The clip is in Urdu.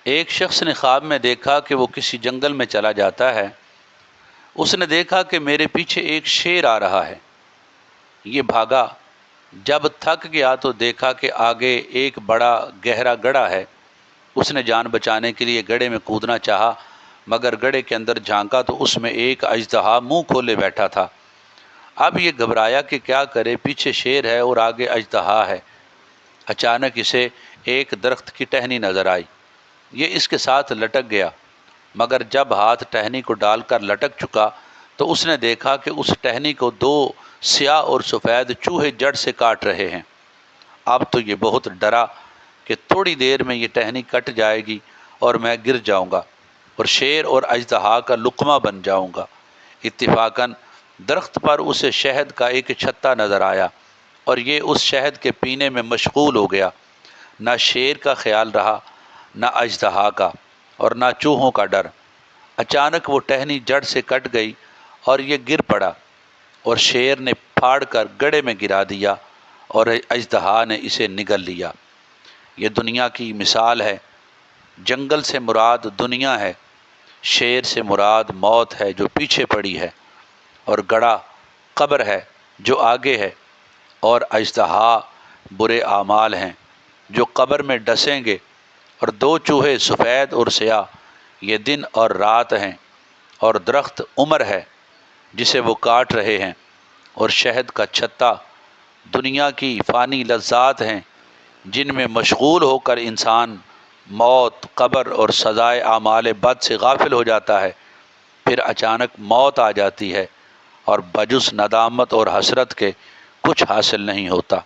ایک شخص نے خواب میں دیکھا کہ وہ کسی جنگل میں چلا جاتا ہے۔ اس نے دیکھا کہ میرے پیچھے ایک شیر آ رہا ہے۔ یہ بھاگا، جب تھک گیا تو دیکھا کہ آگے ایک بڑا گہرا گڑھا ہے۔ اس نے جان بچانے کے لیے گڑھے میں کودنا چاہا، مگر گڑھے کے اندر جھانکا تو اس میں ایک اژدہا منہ کھولے بیٹھا تھا۔ اب یہ گھبرایا کہ کیا کرے، پیچھے شیر ہے اور آگے اژدہا ہے۔ اچانک اسے ایک درخت کی ٹہنی نظر آئی۔ یہ اس کے ساتھ لٹک گیا، مگر جب ہاتھ ٹہنی کو ڈال کر لٹک چکا تو اس نے دیکھا کہ اس ٹہنی کو دو سیاہ اور سفید چوہے جڑ سے کاٹ رہے ہیں۔ اب تو یہ بہت ڈرا کہ تھوڑی دیر میں یہ ٹہنی کٹ جائے گی اور میں گر جاؤں گا اور شیر اور اژدہا کا لقمہ بن جاؤں گا۔ اتفاقاً درخت پر اسے شہد کا ایک چھتا نظر آیا اور یہ اس شہد کے پینے میں مشغول ہو گیا۔ نہ شیر کا خیال رہا، نہ اژدہا کا، اور نہ چوہوں کا ڈر۔ اچانک وہ ٹہنی جڑ سے کٹ گئی اور یہ گر پڑا، اور شیر نے پھاڑ کر گڑھے میں گرا دیا اور اژدہا نے اسے نگل لیا۔ یہ دنیا کی مثال ہے۔ جنگل سے مراد دنیا ہے، شیر سے مراد موت ہے جو پیچھے پڑی ہے، اور گڑھا قبر ہے جو آگے ہے، اور اژدہا برے اعمال ہیں جو قبر میں ڈسیں گے، اور دو چوہے سفید اور سیاہ یہ دن اور رات ہیں، اور درخت عمر ہے جسے وہ کاٹ رہے ہیں، اور شہد کا چھتا دنیا کی فانی لذات ہیں جن میں مشغول ہو کر انسان موت، قبر اور سزائے اعمال بد سے غافل ہو جاتا ہے۔ پھر اچانک موت آ جاتی ہے اور بجز ندامت اور حسرت کے کچھ حاصل نہیں ہوتا۔